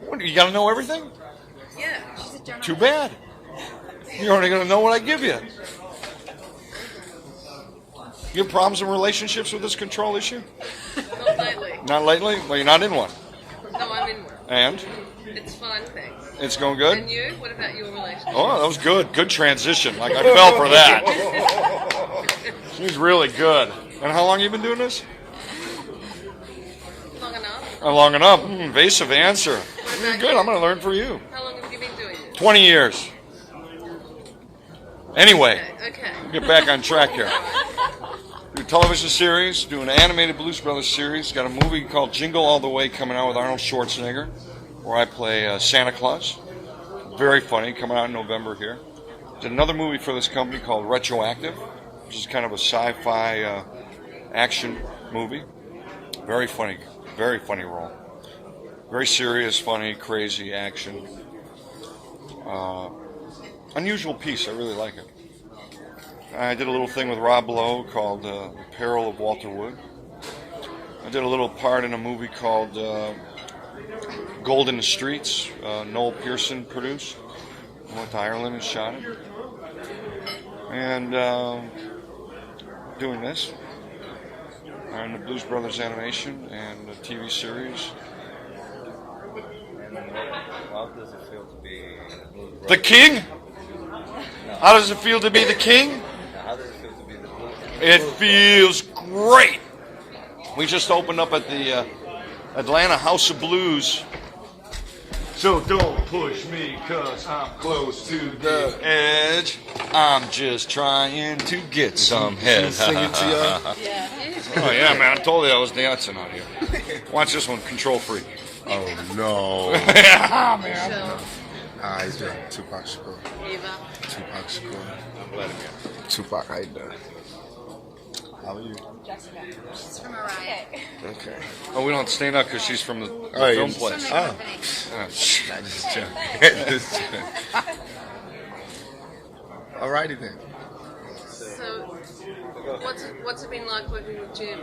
What, you got to know everything? Yeah, she's a journalist. Too bad. You're only going to know what I give you. You have problems in relationships with this control issue? Not lately. Not lately? Well, you're not in one. No, I'm in one. And? It's fine, thanks. It's going good? And you? What about your relationship? Oh, that was good. Good transition. Like, I fell for that. She's really good. And how long have you been doing this? Long enough. Long enough. Evasive answer. about Good. you? I'm going to learn from you. How long have you been doing it? 20 years. Anyway, Okay. get back on track here. Do a television series, do an animated Blues Brothers series. Got a movie called Jingle All the Way coming out with Arnold Schwarzenegger, where I play Santa Claus. Very funny, coming out in November here. Did another movie for this company called Retroactive, which is kind of a sci-fi action movie. Very funny role. Very serious, funny, crazy action. Unusual piece. I really like it. I did a little thing with Rob Lowe called The Peril of Walter Wood. I did a little part in a movie called Gold in the Streets. Noel Pearson produced. I went to Ireland and shot it. And doing this. And the Blues Brothers animation and the TV series. And how does it feel to be The King? How does it feel to be the King? How does it feel to be the Blues? It feels great. We just opened up at the Atlanta House of Blues. So don't push me, cause I'm close to the edge. I'm just trying to get some head. Singing to y'all? Yeah. Oh yeah, man, I told you I was dancing out here. Watch this one, Control Freak. Oh no. Yeah, man. Michelle, Nah, he's doing Tupac Shakur. Eva. Tupac Shakur. I'm glad to get Tupac, how you doing? How are you? She's from Mariah. Okay. Oh, we don't stand up because she's from the Oh, film you- place. Oh. Yeah, shh. Nah, just joking. Just joking. Alrighty then. So, what's it been like working with Jim?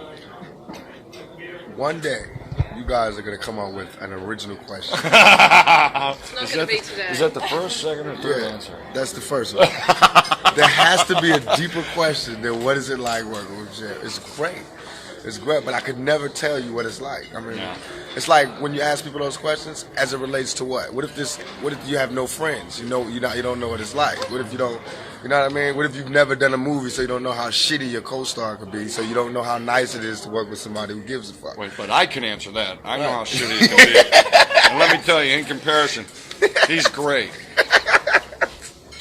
One day, you guys are gonna come up with an original question. It's not going to be today. Is that the first, second, or third answer? That's the first one. There has to be a deeper question than what is it like working with Jim. It's great. It's great, but I could never tell you what it's like. I mean, Yeah. it's like when you ask people those questions, as it relates to what? What if you have no friends? You don't know what it's like. What if you don't? You know what I mean? What if you've never done a movie, so you don't know how shitty your co-star could be, so you don't know how nice it is to work with somebody who gives a fuck? Wait, but I can answer that. I know how shitty it can be. And let me tell you, in comparison, he's great.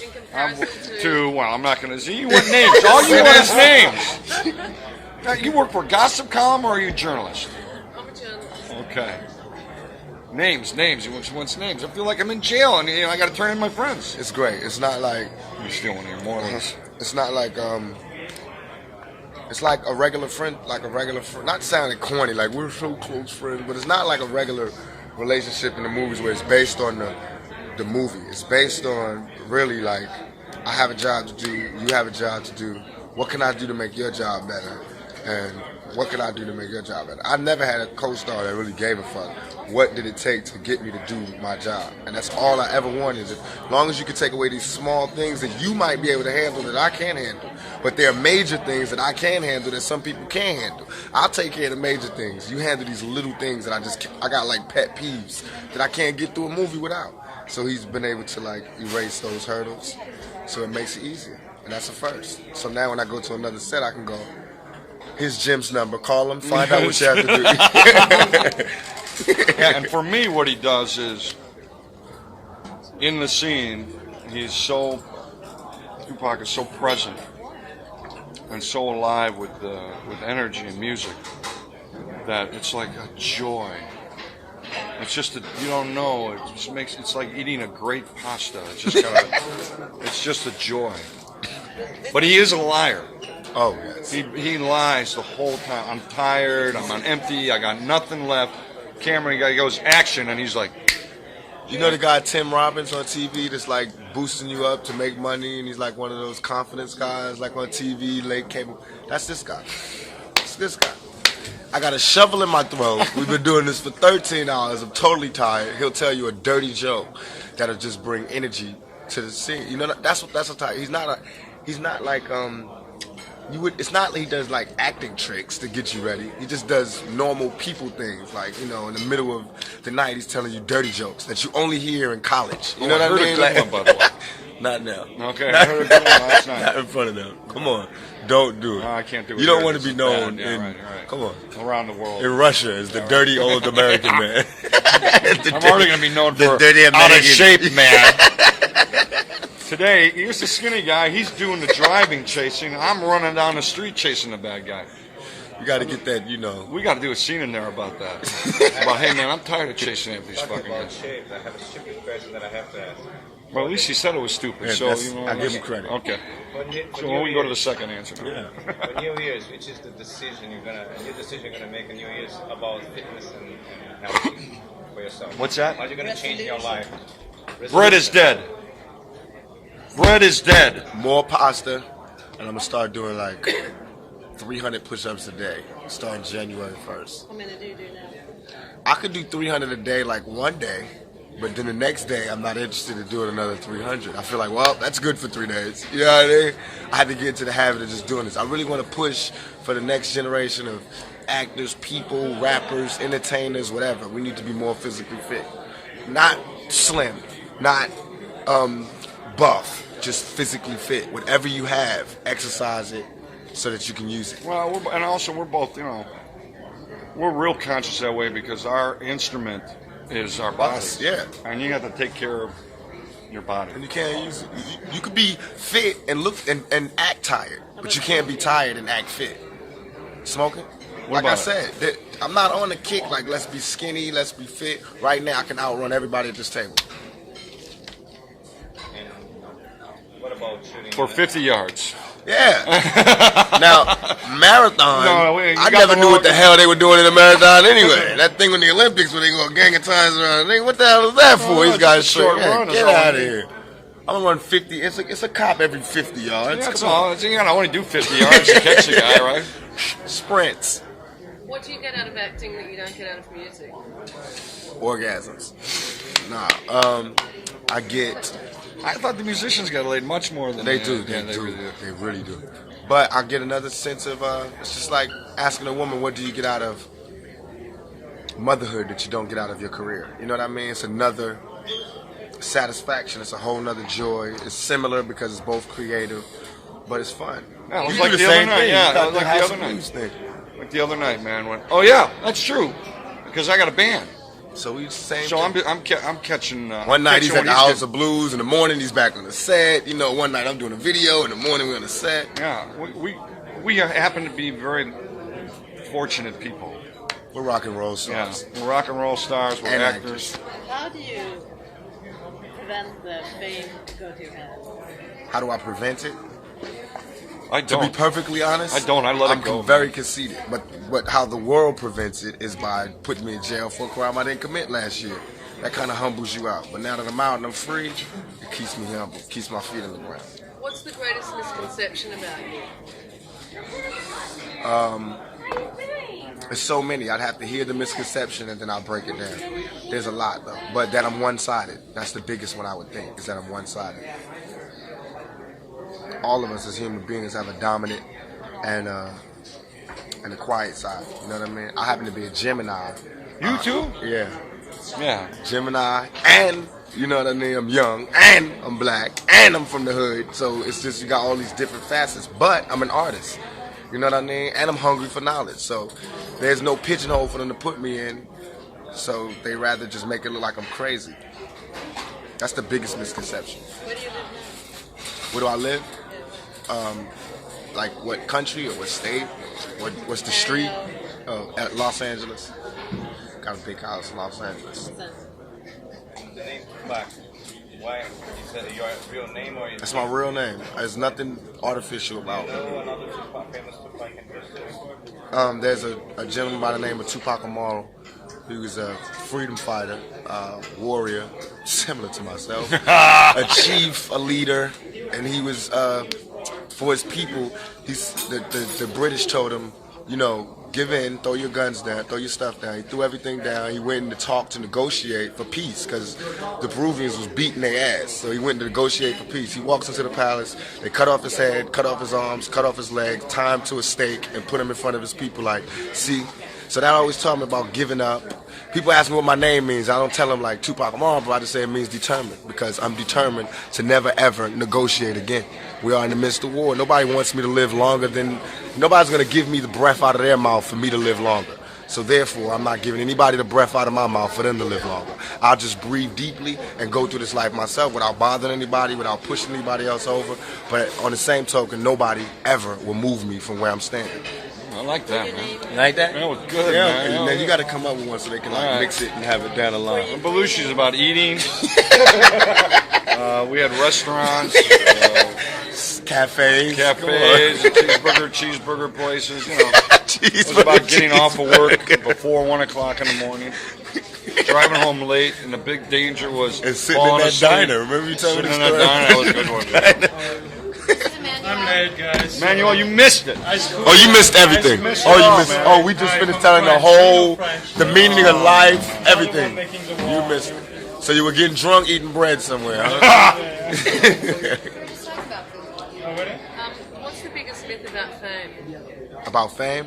In comparison Well, I'm not going to see. You want names. All you want is names. Now, you work for a gossip column or are you a journalist? I'm a journalist. Okay. Names. He wants names. I feel like I'm in jail and I got to turn in my friends. It's great. It's not like You still want to hear more of this? it's not like it's like a regular friend, not sounding corny, like we're so close friends, but it's not like a regular relationship in the movies where it's based on the movie. It's based on really like, I have a job to do, you have a job to do. What can I do to make your job better? And what can I do to make your job better? I never had a co-star that really gave a fuck. What did it take to get me to do my job? And that's all I ever wanted. As long as you can take away these small things that you might be able to handle that I can't handle. But there are major things that I can handle that some people can't handle. I'll take care of the major things. You handle these little things that I got like pet peeves that I can't get through a movie without. So he's been able to like erase those hurdles. So it makes it easier. And that's a first. So now when I go to another set, I can go, here's Jim's number. Call him. Find out what you have to do. Yeah, and for me, what he does is, in the scene, Tupac is so present and so alive with energy and music that it's like a joy. It's just you don't know. It just it's like eating a great pasta. It's just a joy. But he is a liar. Oh, yes. He lies the whole time. I'm tired. I'm on empty. I got nothing left. Camera guy goes action, and he's like, You know the guy Tim Robbins on TV that's like boosting you up to make money, and he's like one of those confidence guys, like on TV, late cable. That's this guy. It's this guy. I got a shovel in my throat. We've been doing this for 13 hours. I'm totally tired. He'll tell you a dirty joke that'll just bring energy to the scene. You know, that's a type. He's not like you would. It's not like he does like acting tricks to get you ready. He just does normal people things. Like, you know, in the middle of the night, he's telling you dirty jokes that you only hear in college. You know what I mean? I heard a good one, by the way. Not now. Okay, I heard a good one last night. Not in front of them. Come on. Don't do it. No, I can't do it. You don't here. want to be known Yeah, in. right. Come on. Around the world. In Russia, is the dirty old American man. I'm already going to be known the for dirty out of American. shape man. Today, here's the skinny guy. He's doing the driving chasing. I'm running down the street chasing the bad guy. You got to get that, you know. We got to do a scene in there about that. About, hey man, I'm tired of chasing after these fucking About guys. shape, I have a stupid question that I have to ask. Well, at least he said it was stupid. Yeah, So you know, I give him credit. Okay. When you, So when we go to the second answer. Now. Yeah. for New Year's, which is the decision you're gonna make in New Year's about fitness and health for yourself? What's that? What are you gonna change in your life? Bread is dead. Bread is dead. More pasta, and I'm going to start doing like 300 push-ups a day, starting January 1st. How many do you do now? I could do 300 a day like one day, but then the next day I'm not interested in doing another 300. I feel like, well, that's good for 3 days. You know what I mean? I had to get into the habit of just doing this. I really want to push for the next generation of actors, people, rappers, entertainers, whatever. We need to be more physically fit. Not slim, not buff, just physically fit. Whatever you have, exercise it so that you can use it. Well, and also we're both, you know, we're real conscious that way because our instrument is our bodies. Yeah. And you have to take care of your body. And you can't use it. You could be fit and look and act tired, but you can't be tired and act fit. Smoking? Like I said, I'm not on the kick like let's be skinny, let's be fit. Right now I can outrun everybody at this table. And what about shooting? For 50 yards. Yeah. Now, marathon, No, I never knew what the hell they were doing in a marathon anyway. That thing in the Olympics where they go gang of times around, what the hell is that for? These guys short run. Get out of here. I'm gonna run 50. It's a cop every 50 yards. Yeah, that's Come all. on. You gotta only do 50 yards to catch the guy, right? Sprints. What do you get out of acting that you don't get out of music? Orgasms. I thought the musicians got laid much more than They do. Yeah, They do. really do. They really do. But I get another sense of it's just like asking a woman, what do you get out of motherhood that you don't get out of your career? You know what I mean? It's another satisfaction. It's a whole nother joy. It's similar because it's both creative, but it's fun. Yeah, it was You like do the the other same night. thing. Yeah, You got like the House other of night. Blues thing. Like the other night, man. Oh yeah, that's true. Because I got a band. So we same. So thing. I'm catching. One night he's catching at the what House getting. of Blues. In the morning he's back on the set. You know, one night I'm doing a video. In the morning we're on the set. Yeah, we happen to be very fortunate people. We're rock and roll Yeah, stars. we're rock and roll stars. We're And actors. How do you prevent the fame to go to your head? How do I prevent it? I To be don't. perfectly honest, I don't. I let it I'm go, very conceited. But how the world prevents it is by putting me in jail for a crime I didn't commit last year. That kind of humbles you out. But now that I'm out and I'm free, it keeps me humble, keeps my feet on the ground. What's the greatest misconception about you? There's so many. I'd have to hear the misconception and then I'll break it down. There's a lot though. But that I'm one-sided. That's the biggest one I would think, is that I'm one-sided. All of us as human beings have a dominant and a quiet side. You know what I mean? I happen to be a Gemini. You too? Yeah. Yeah. Gemini, and you know what I mean, I'm young, and I'm black, and I'm from the hood, so it's just you got all these different facets, but I'm an artist, you know what I mean, and I'm hungry for knowledge, so there's no pigeonhole for them to put me in, so they rather just make it look like I'm crazy. That's the biggest misconception. Where do you live now? Where do I live? Like what country or what state? What's the street? Oh, at Los Angeles. Got a big house in Los Angeles. The name Tupac. Why? Is that your real name or is That's my real name. There's nothing artificial about it. another Tupac, famous Tupac in history? There's a gentleman by the name of Tupac Amaru. He was a freedom fighter, warrior, similar to myself, a chief, a leader, and he was for his people. The British told him, you know, give in, throw your guns down, throw your stuff down. He threw everything down. He went in to talk, to negotiate for peace because the Peruvians was beating their ass. So he went to negotiate for peace. He walks into the palace. They cut off his head, cut off his arms, cut off his legs, tie him to a stake, and put him in front of his people like, see? So that always taught me about giving up. People ask me what my name means. I don't tell them like Tupac Amaru, but I just say it means determined because I'm determined to never ever negotiate again. We are in the midst of war. Nobody wants me to live longer than, nobody's going to give me the breath out of their mouth for me to live longer. So therefore, I'm not giving anybody the breath out of my mouth for them to live longer. I'll just breathe deeply and go through this life myself without bothering anybody, without pushing anybody else over. But on the same token, nobody ever will move me from where I'm standing. I like that, man. You like that? That was good, Yeah, man. and then you got to come up with one so they can like mix it and have it down the line. And Belushi's about eating. We had restaurants, Cafes, cheeseburger places. You know, it was about getting off of work before 1 o'clock in the morning, driving home late, and the big danger was and sitting in falling that asleep. diner. Remember you told me Sitting the in that story? diner, that was a good one. I'm late, guys. Manuel, you missed it. Oh, you missed everything. missed Oh, it all, you missed. man. Oh, we just finished telling the whole, the meaning of life, everything. You missed it. So you were getting drunk, eating bread somewhere, huh? Let's talk about food. What's the biggest myth about fame? About fame,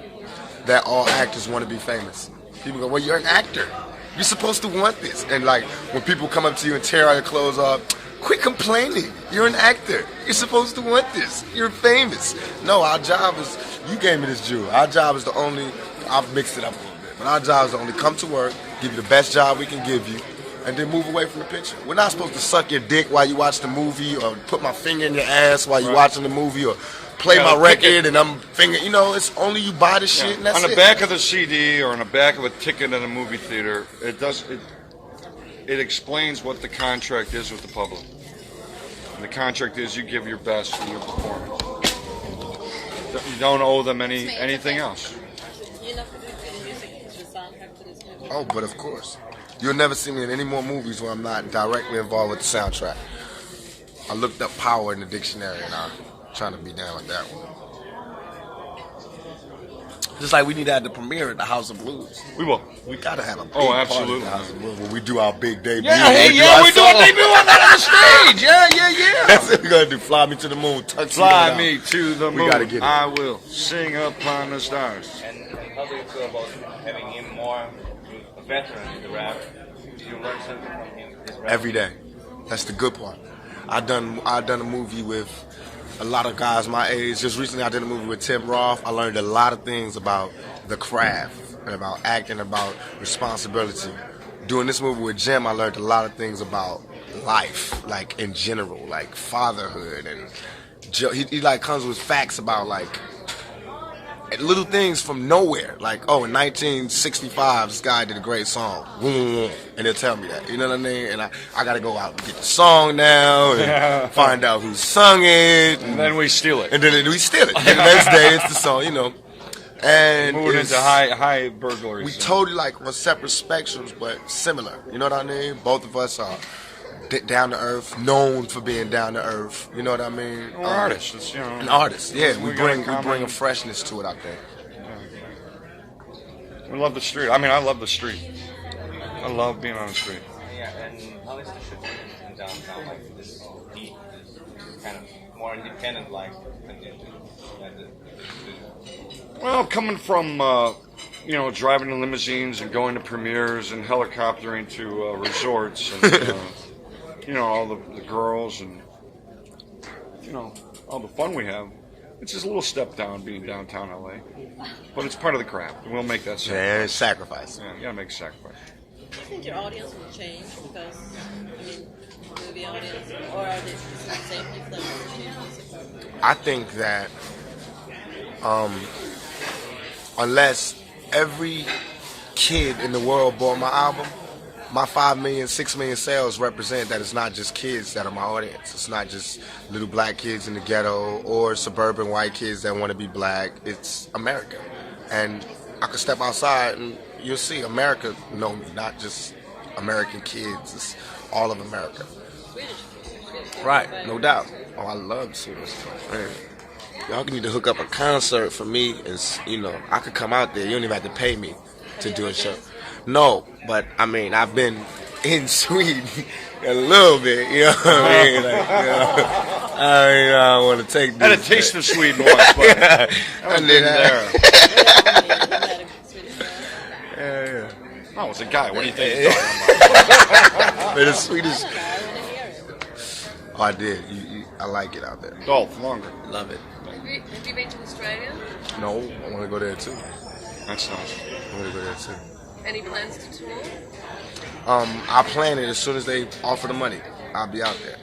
that all actors want to be famous. People go, well, you're an actor. You're supposed to want this. And like when people come up to you and tear all your clothes off, quit complaining. You're an actor. You're supposed to want this. You're famous. No, our job is, you gave me this jewel. Our job is to only, I've mixed it up a little bit, but our job is to only come to work, give you the best job we can give you, and then move away from the picture. We're not supposed to suck your dick while you watch the movie or put my finger in your ass while you're watching the movie or play my record and I'm finger. You know, it's only you buy the shit and that's on the it. back of the CD or on the back of a ticket in a movie theater, it explains what the contract is with the public. And the contract is you give your best in your performance. You don't owe them anything else. You know, the music is the soundtrack to this movie. Oh, but of course. You'll never see me in any more movies where I'm not directly involved with the soundtrack. I looked up power in the dictionary and I'm trying to be down with that one. Just like we need to have the premiere at the House of Blues. We will. We gotta have a big party absolutely. at the House of Blues when we do our big debut. Yeah, hey, we do our debut on that on the stage. Yeah. That's what we're gonna do. Fly me to the moon. Fly me to the moon. We gotta get it. I will sing upon the stars. And how do you feel about having him more a veteran in the rap? Did you learn something from him? His rap? Every day. That's the good part. I done a movie with a lot of guys my age. Just recently I did a movie with Tim Roth. I learned a lot of things about the craft and about acting, about responsibility. Doing this movie with Jim, I learned a lot of things about life, like in general, like fatherhood, and he like comes with facts about like little things from nowhere. Like, oh, in 1965, this guy did a great song, and he'll tell me that. You know what I mean? And I got to go out and get the song now and find out who sung it, And then we steal it. and then we steal it. And the next day, it's the song, you know. And Moving it's- into high burglaries. we totally like on separate spectrums, but similar. You know what I mean? Both of us are down to earth, known for being down to earth. You know what I mean? We're artists. It's, An artist, yeah. We We got bring a freshness to it, I think. We love the street. I mean, I love the street. I love being on the street. Yeah, and how is the shooting in downtown? Like this beat is kind of more independent, like the Well, coming from, driving in limousines and going to premieres and helicoptering to resorts and, all the girls and, all the fun we have. It's just a little step down being downtown LA. But it's part of the craft. And we'll make that sacrifice. Yeah, it's sacrifice. Yeah, you gotta make a sacrifice. Do you think your audience will change because, movie audience, or are they the same people that listen to your music? I think that unless every kid in the world bought my album, my 5 million, 6 million sales represent that it's not just kids that are my audience. It's not just little black kids in the ghetto or suburban white kids that want to be black. It's America. And I could step outside and you'll see America know me, not just American kids. It's all of America. Right, no doubt. Oh, I love Swedish. Man. y'all need to hook up a concert for me. Is I could come out there. You don't even have to pay me to do a show. No, but I mean I've been in Sweden a little bit. You know what I mean? Like, I want to take. I had a taste of Sweden once, but I haven't been there. Yeah. Oh, it's a guy. What do you think he's talking about? But the Swedish. Oh, I did. I like it out there. Dolph Lundgren. Love it. Have you been to Australia? No, I want to go there too. That's nice. I want to go there too. Any plans to tour? I plan it as soon as they offer the money. I'll be out there.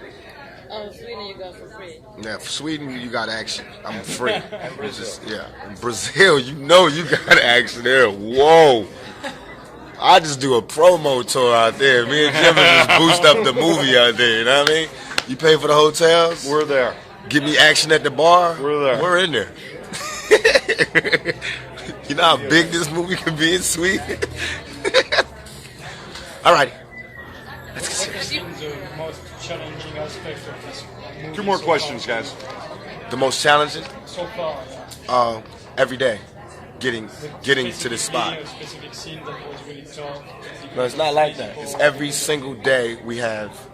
Oh, Sweden, you go for free. Yeah, for Sweden, you got action. I'm free. It's just, yeah. In Brazil, you got action there. Whoa. I just do a promo tour out there. Me and Jim just boost up the movie out there. You know what I mean? You pay for the hotels. We're there. Give me action at the bar. We're there. We're in there. You know how big this movie can be in Sweden? All right. What has been the most challenging aspect of this movie? 2 more so questions, far? guys. The most challenging? So far, Every day. Getting to this spot. A specific scene that was really tough. No, it's not like that. It's every single day we have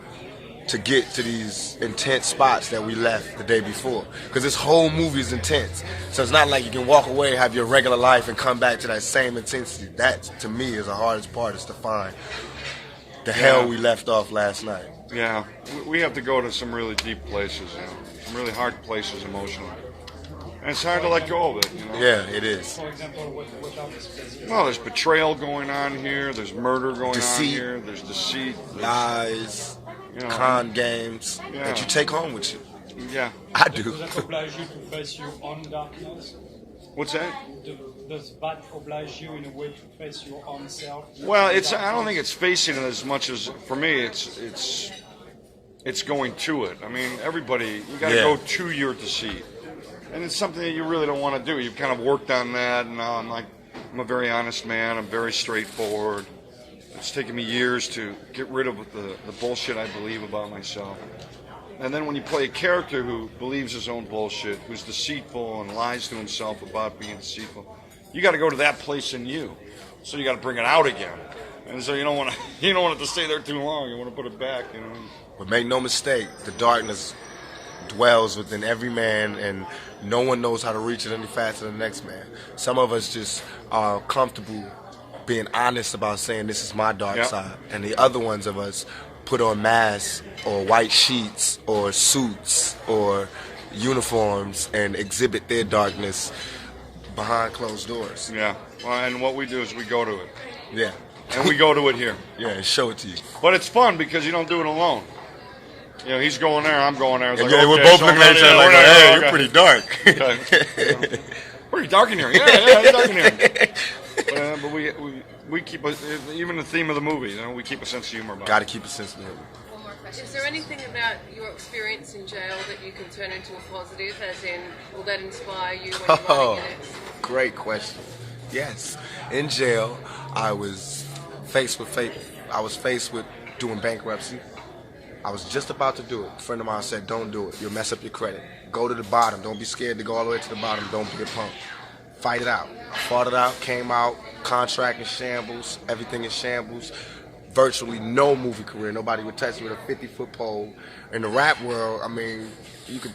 to get to these intense spots that we left the day before. Because this whole movie is intense. So it's not like you can walk away, have your regular life, and come back to that same intensity. That, to me, is the hardest part, is to find the hell we left off last night. Yeah, we have to go to some really deep places, some really hard places emotionally. And it's hard to let go of it, Yeah, it is. For example, what are the specific? Well, there's betrayal going on here. There's murder going Deceit. on here. There's deceit. Lies, con games that you take home with you. Yeah. I do. Does that oblige you to face your own darkness? What's that? Does that oblige you in a way to face your own self? Well, I don't think it's facing it as much as, for me, it's going to it. I mean, everybody, you got to go to your deceit. And it's something that you really don't want to do. You've kind of worked on that, and now I'm a very honest man. I'm very straightforward. It's taken me years to get rid of the bullshit I believe about myself. And then when you play a character who believes his own bullshit, who's deceitful and lies to himself about being deceitful, you got to go to that place in you. So you got to bring it out again. And so you don't want it to stay there too long. You want to put it back, But make no mistake, the darkness dwells within every man, and no one knows how to reach it any faster than the next man. Some of us just are comfortable being honest about saying this is my dark side, and the other ones of us put on masks or white sheets or suits or uniforms and exhibit their darkness behind closed doors. Yeah. Well, and what we do is we go to it. Yeah. And we go to it here. Yeah, and show it to you. But it's fun because you don't do it alone. He's going there, I'm going there. It's like, we're both looking at each other like, hey, you're pretty dark. Okay. Pretty dark in here. Yeah, it's dark in here. But we keep even the theme of the movie. We keep a sense of humor about it. Got to keep a sense of humor. One more question. Is there anything about your experience in jail that you can turn into a positive? As in, will that inspire you when you're writing your next? Great question. Yes, in jail, I was faced with doing bankruptcy. I was just about to do it. A friend of mine said, "Don't do it. You'll mess up your credit. Go to the bottom. Don't be scared to go all the way to the bottom. Don't be a punk. Fight it out." I fought it out. Came out. Contract in shambles. Everything in shambles. Virtually no movie career. Nobody would touch me with a 50-foot pole. In the rap world, I mean, you could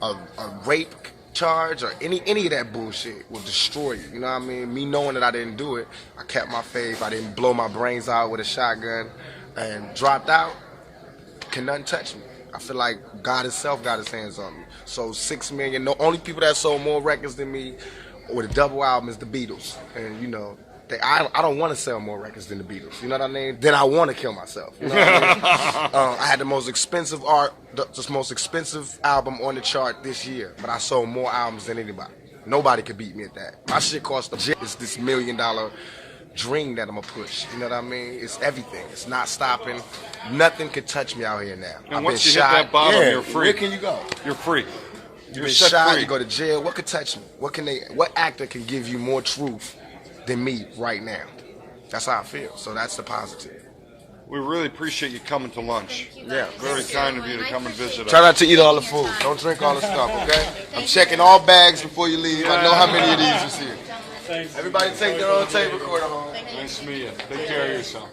a rape charge or any of that bullshit will destroy you. You know what I mean? Me knowing that I didn't do it, I kept my faith. I didn't blow my brains out with a shotgun and dropped out. Can nothing touch me. I feel like God himself got his hands on me. So 6 million, the only people that sold more records than me with a double album is the Beatles. And I don't want to sell more records than the Beatles. You know what I mean? Then I want to kill myself. You know what I mean? I had the most expensive the most expensive album on the chart this year, but I sold more albums than anybody. Nobody could beat me at that. My shit cost it's this $1 million dream that I'm gonna push. You know what I mean? It's everything. It's not stopping. Nothing can touch me out here now. And I've once been you shot. hit that bottom, Yeah, you're free. Where can you go? You're free. You've You're been set shot. free. You go to jail. What could touch me? What actor can give you more truth than me right now? That's how I feel. So that's the positive. We really appreciate you coming to lunch. Yeah. Very kind of you to come and visit Try us. not to eat all the food. Don't drink all the stuff, okay? I'm checking all bags before you leave. I know how many of these is here. Thanks. Everybody take their own tape recorder home. Nice to meet you. Take care of yourself.